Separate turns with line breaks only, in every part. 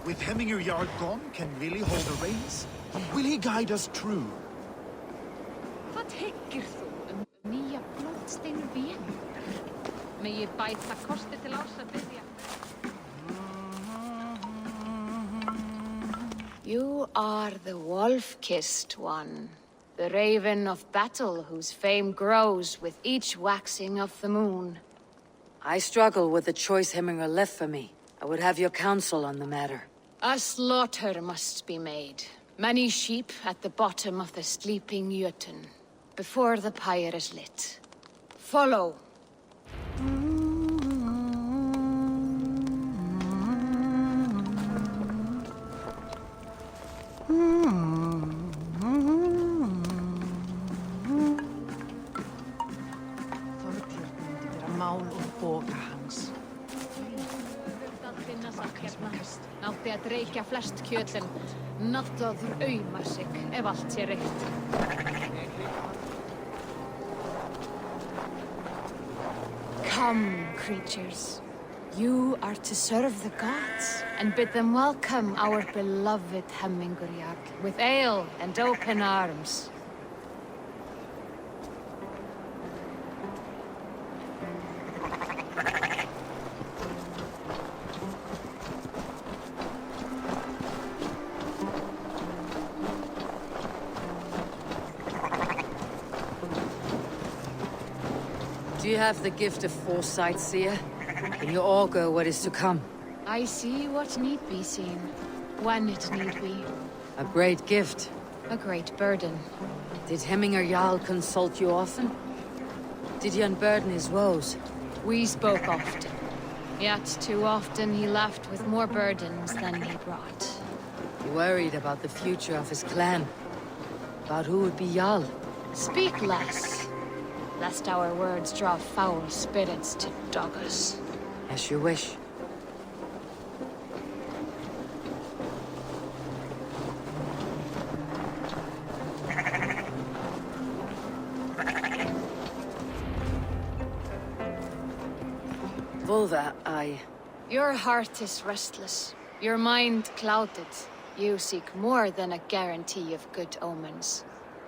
With Hemminger Jarl gone, can Willi hold the reins? Will he guide us true?
Hvað hyggir þú nýja blóðsteinu vin? Megi bæta kosti til árs að byrja.
You are the wolf-kissed one. The raven of battle whose fame grows with each waxing of the moon.
I struggle with the choice Hemminger left for me. I would have your counsel on the matter.
A slaughter must be made. Many sheep at the bottom of the sleeping Jötun, before the pyre is lit. Follow.
Nátti að dreikja flest kjöllin. Náttúður aumar sig ef allt sé reykt.
Come, creatures. You are to serve the gods, and bid them welcome our beloved Hemminger Jarl with ale and open arms.
Do you have the gift of foresight, seer? Can you augur what is to come?
I see what need be seen, when it need be.
A great gift.
A great burden.
Did Hemminger Jarl consult you often? Did he unburden his woes?
We spoke often. Yet too often he left with more burdens than he brought.
He worried about the future of his clan. About who would be Jarl.
Speak less, lest our words draw foul spirits to dog us.
As you wish. Volva,
Your heart is restless, your mind clouded. You seek more than a guarantee of good omens.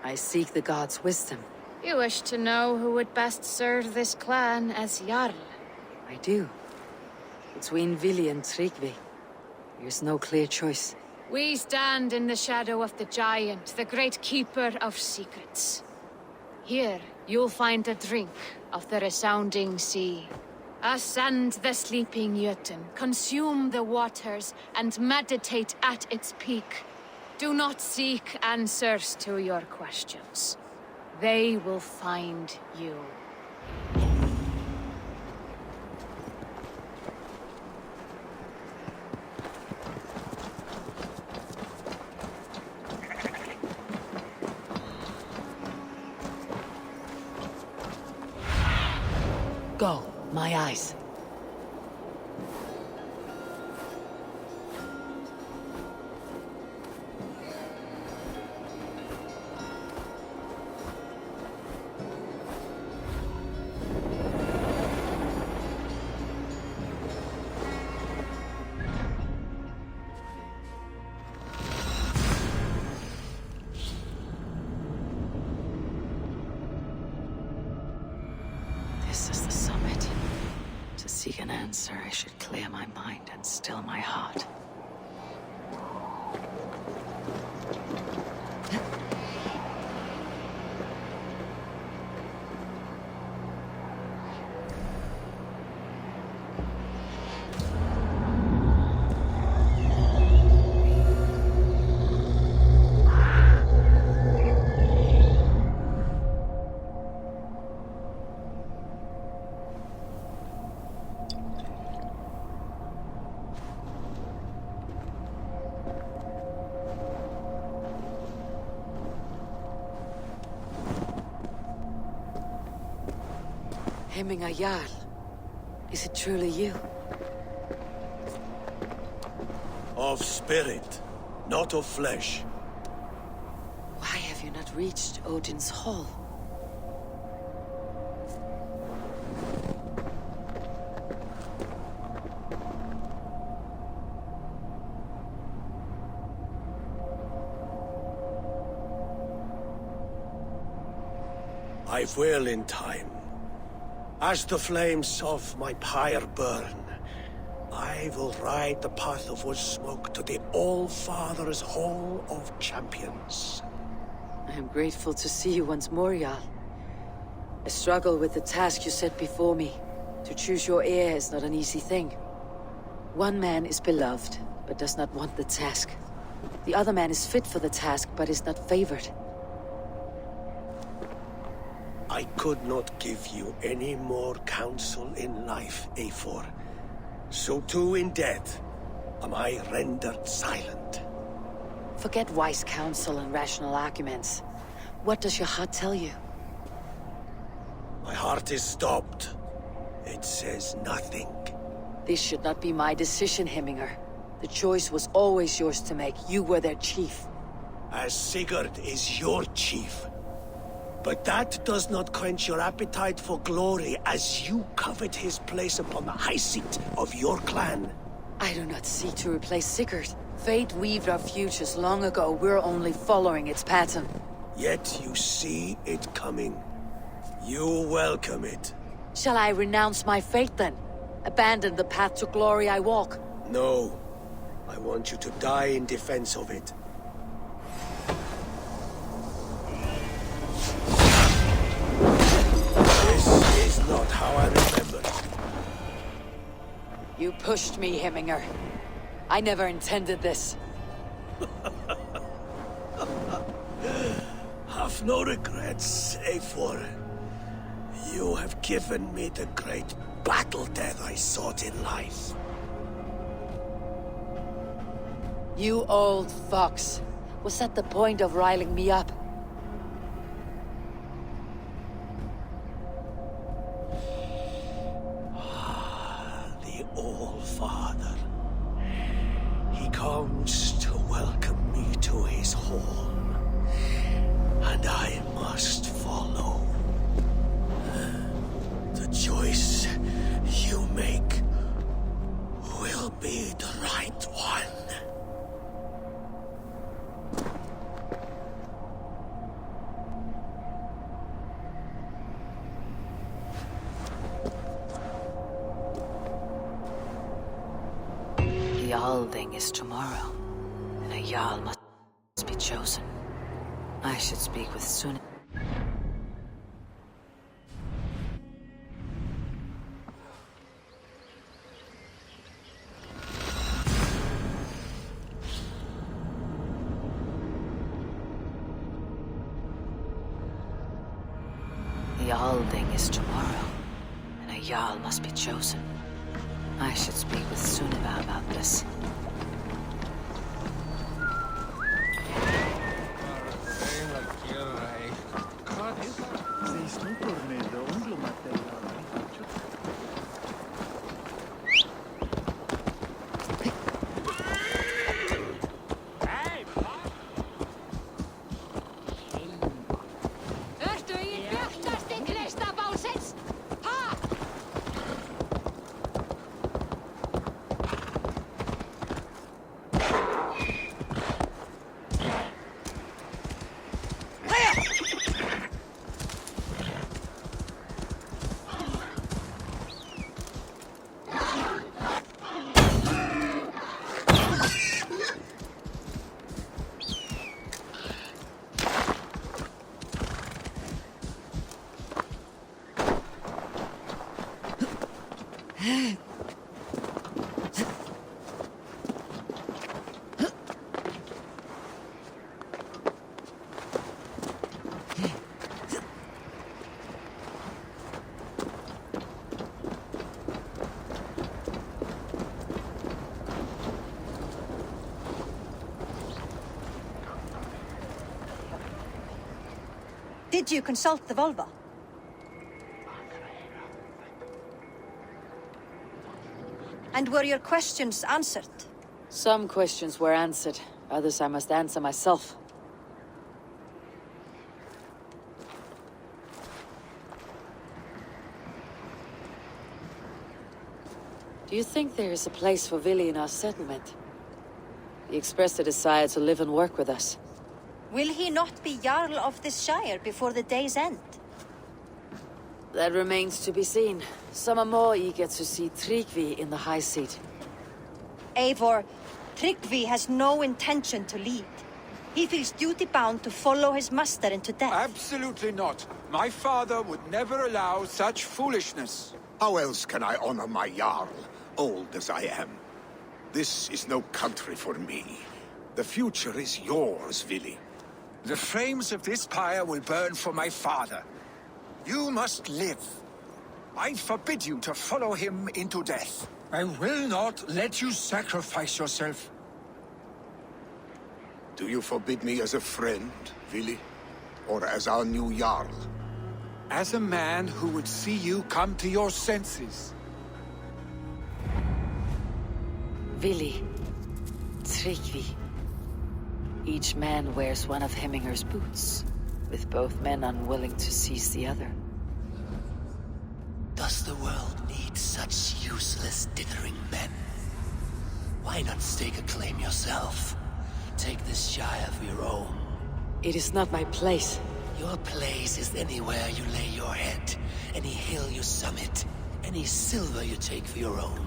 I seek the gods' wisdom.
You wish to know who would best serve this clan as Jarl.
I do. Between Vili and Tryggvi, there's no clear choice.
We stand in the shadow of the giant, the great keeper of secrets. Here, you'll find a drink of the resounding sea. Ascend the sleeping Jötun, consume the waters, and meditate at its peak. Do not seek answers to your questions. They will find you.
Go, my eyes. This is the summit. To seek an answer, I should clear my mind and still my heart. Hemminger Jarl, is it truly you?
Of spirit, not of flesh.
Why have you not reached Odin's Hall?
I will in time. As the flames of my pyre burn, I will ride the path of wood smoke to the All-Father's Hall of Champions.
I am grateful to see you once more, Jarl. I struggle with the task you set before me. To choose your heir is not an easy thing. One man is beloved, but does not want the task. The other man is fit for the task, but is not favored.
I could not give you any more counsel in life, Eivor. So too in death am I rendered silent.
Forget wise counsel and rational arguments. What does your heart tell you?
My heart is stopped. It says nothing.
This should not be my decision, Hemminger. The choice was always yours to make. You were their chief.
As Sigurd is your chief. But that does not quench your appetite for glory as you covet his place upon the high seat of your clan.
I do not seek to replace Sigurd. Fate weaved our futures long ago. We're only following its pattern.
Yet you see it coming. You welcome it.
Shall I renounce my fate then? Abandon the path to glory I walk?
No. I want you to die in defense of it. This is not how I remember it.
You pushed me, Hemminger. I never intended this.
Have no regrets, Eivor. You have given me the great battle death I sought in life.
You old fox. Was that the point of riling me up?
The All-Father. He comes to welcome me to his hall. And I must follow. The choice you make will be the right one.
The Alding is tomorrow, and a Jarl must be chosen. I should speak with Sun. The Alding is tomorrow, and a Jarl must be chosen. I should speak with Sunniva about this.
Ertu í bjartasti gneista bálsins? Ha!
Did you consult the Volva? And were your questions answered?
Some questions were answered, others I must answer myself. Do you think there is a place for Vili in our settlement? He expressed a desire to live and work with us.
Will he not be Jarl of this Shire before the day's end?
That remains to be seen. Some are more eager to see Tryggvi in the high seat.
Eivor, Tryggvi has no intention to lead. He feels duty-bound to follow his master into death.
Absolutely not. My father would never allow such foolishness.
How else can I honor my Jarl, old as I am? This is no country for me. The future is yours, Vili.
The flames of this pyre will burn for my father. You must live. I forbid you to follow him into death. I will not let you sacrifice yourself.
Do you forbid me as a friend, Vili? Or as our new Jarl?
As a man who would see you come to your senses.
Vili, Tryggvi. Each man wears one of Hemminger's boots, with both men unwilling to seize the other.
Does the world need such useless, dithering men? Why not stake a claim yourself? Take this Shire of your own.
It is not my place.
Your place is anywhere you lay your head, any hill you summit, any silver you take for your own.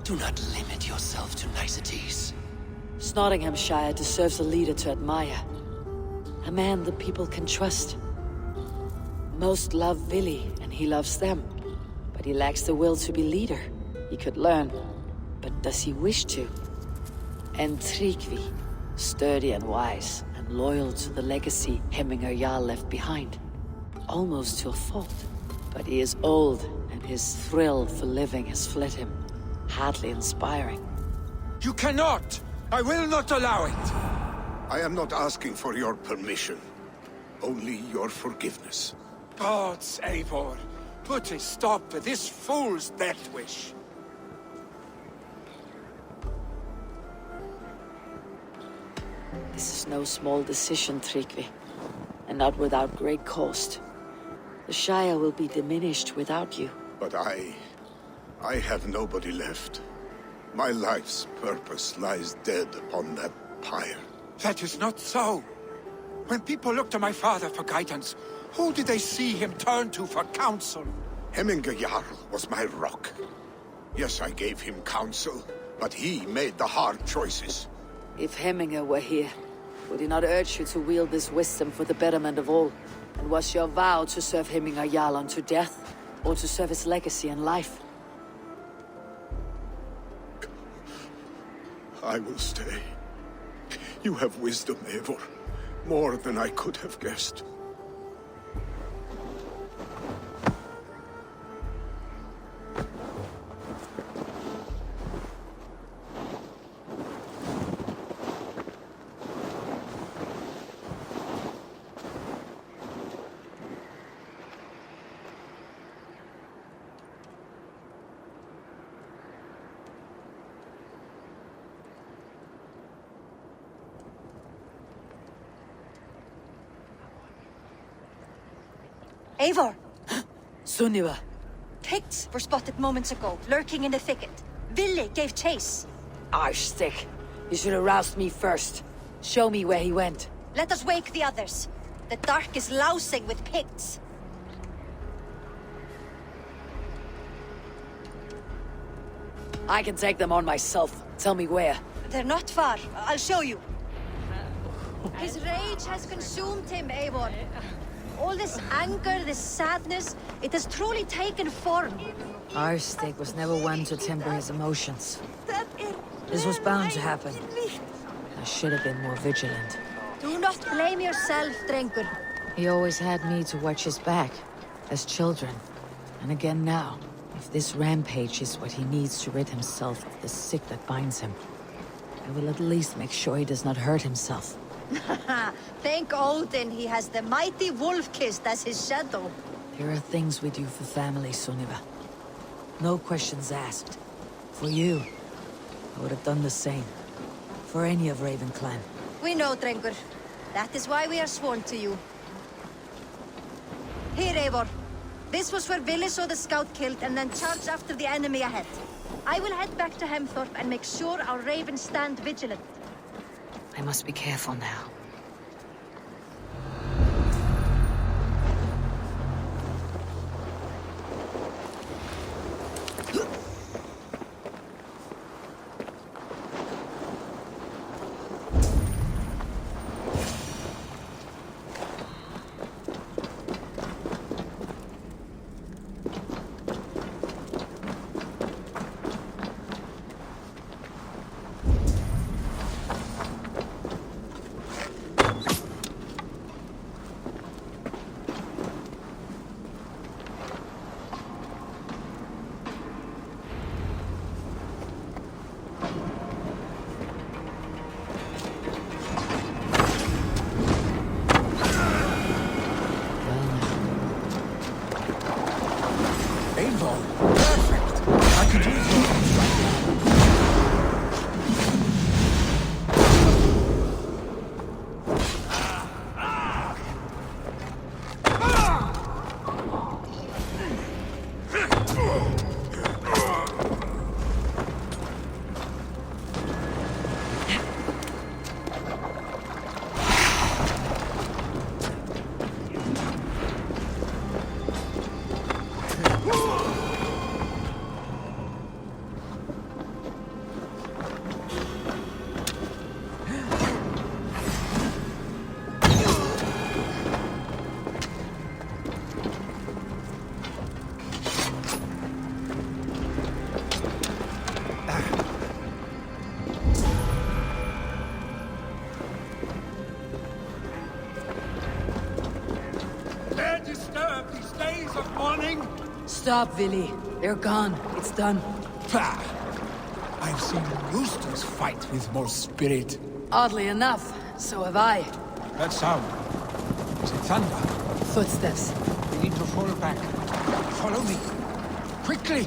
Do not limit yourself to niceties.
Nottinghamshire deserves a leader to admire. A man the people can trust. Most love Vili, and he loves them. But he lacks the will to be leader. He could learn, but does he wish to? And Tryggvi, sturdy and wise, and loyal to the legacy Hemminger Jarl left behind. Almost to a fault. But he is old, and his thrill for living has fled him. Hardly inspiring.
You cannot! I will not allow it!
I am not asking for your permission. Only your forgiveness.
Gods, Eivor, put a stop to this fool's death wish.
This is no small decision, Tryggvi. And not without great cost. The Shire will be diminished without you.
But I have nobody left. My life's purpose lies dead upon that pyre.
That is not so. When people look to my father for guidance, who did they see him turn to for counsel?
Hemminger Jarl was my rock. Yes, I gave him counsel, but he made the hard choices.
If Hemminger were here, would he not urge you to wield this wisdom for the betterment of all? And was your vow to serve Hemminger Jarl unto death, or to serve his legacy and life?
I will stay. You have wisdom, Eivor. More than I could have guessed.
Eivor!
Sunniva!
Picts were spotted moments ago, lurking in the thicket. Vili gave chase.
Arshstick! You should have roused me first. Show me where he went.
Let us wake the others. The dark is lousing with Picts.
I can take them on myself. Tell me where.
They're not far. I'll show you. His rage has consumed him, Eivor. All this anger, this sadness, it has truly taken form.
Arstick was never one to temper his emotions. This was bound to happen. I should have been more vigilant.
Do not blame yourself, Drengur.
He always had me to watch his back, as children. And again now, if this rampage is what he needs to rid himself of the sick that binds him, I will at least make sure he does not hurt himself.
Thank Odin he has the mighty Wolf-Kissed as his shadow.
There are things we do for family, Sunniva. No questions asked. For you, I would have done the same. For any of Raven Clan.
We know, Drengur. That is why we are sworn to you. Here, Eivor. This was where Vili saw the scout killed and then charged after the enemy ahead. I will head back to Hemthorpe and make sure our ravens stand vigilant.
I must be careful now.
Stop, Villy. They're gone. It's done.
Pah! I've seen roosters fight with more spirit.
Oddly enough, so have I.
That sound. Is it thunder?
Footsteps.
We need to fall back. Follow me. Quickly!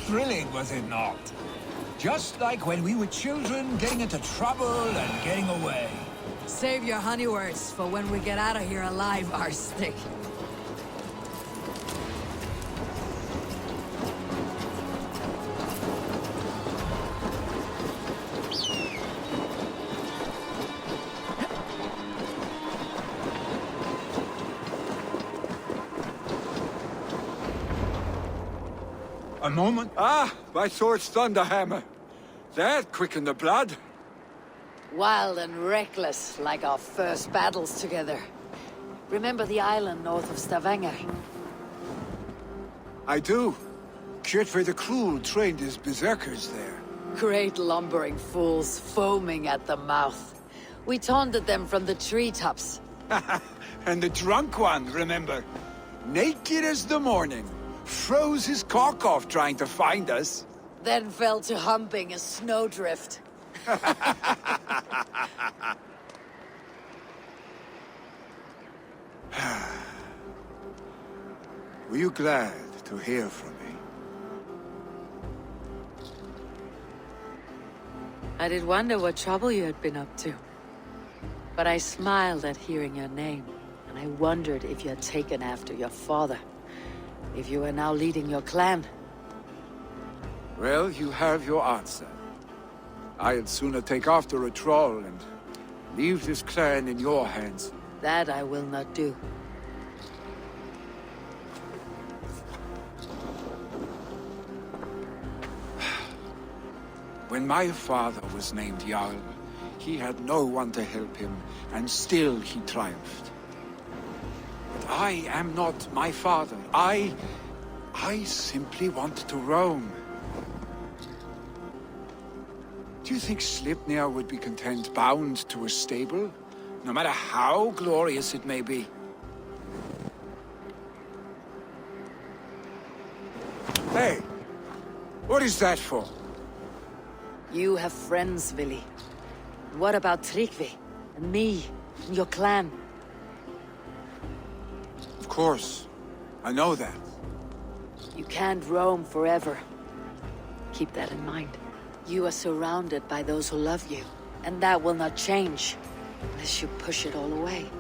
Thrilling, was it not? Just like when we were children, getting into trouble and getting away.
Save your honey words for when we get out of here alive, Arsenic.
A moment. Ah, my sword's thunderhammer. That quickened the blood.
Wild and reckless, like our first battles together. Remember the island north of Stavanger?
I do. Kjotve the Cruel trained his berserkers there.
Great lumbering fools, foaming at the mouth. We taunted them from the treetops.
And the drunk one, remember? Naked as the morning. Froze his cock off trying to find us.
Then fell to humping a snowdrift.
Were you glad to hear from me?
I did wonder what trouble you had been up to. But I smiled at hearing your name, and I wondered if you had taken after your father. If you are now leading your clan.
Well, you have your answer. I'd sooner take after a troll and leave this clan in your hands.
That I will not do.
When my father was named Jarl, he had no one to help him, and still he triumphed. But I am not my father. I simply want to roam. Do you think Sleipnir would be content bound to a stable? No matter how glorious it may be? is that for?
You have friends, Vili. What about Tryggvi? And me? And your clan?
Of course. I know that.
You can't roam forever. Keep that in mind. You are surrounded by those who love you. And that will not change, unless you push it all away.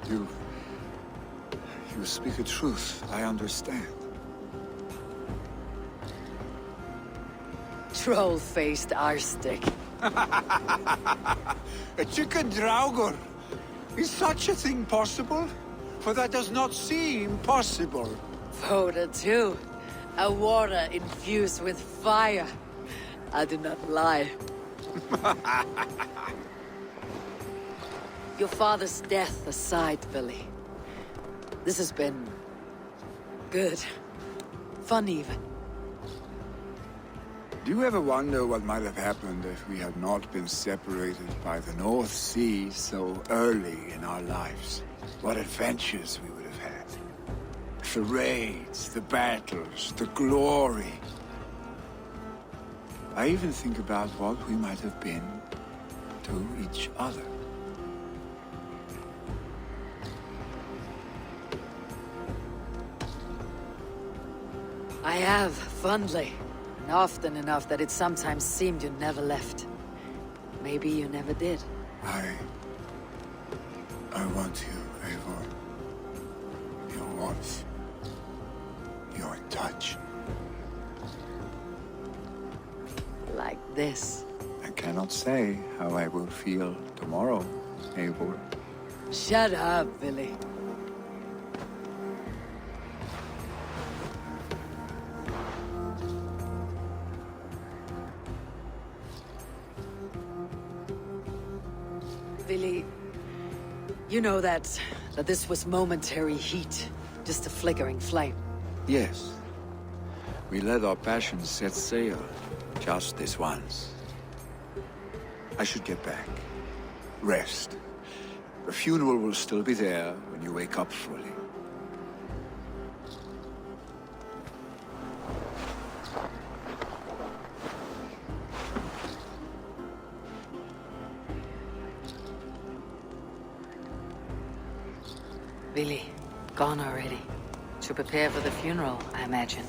You speak a truth. I understand.
Troll-faced arstick.
A chicken draugur! Is such a thing possible? For that does not seem possible.
Voda too. A water infused with fire. I do not lie. Your father's death aside, Billy. This has been... good. Fun even.
Do you ever wonder what might have happened if we had not been separated by the North Sea so early in our lives? What adventures we would have had. The raids, the battles, the glory. I even think about what we might have been to each other.
I have, fondly. And often enough that it sometimes seemed you never left. Maybe you never did.
I want you, Eivor. Your warmth. Your touch.
Like this.
I cannot say how I will feel tomorrow, Eivor.
Shut up, Billy. Billy, you know that this was momentary heat, just a flickering flame.
Yes. We let our passions set sail, just this once. I should get back. Rest. The funeral will still be there when you wake up fully.
Billy, gone already. To prepare for the funeral, I imagine.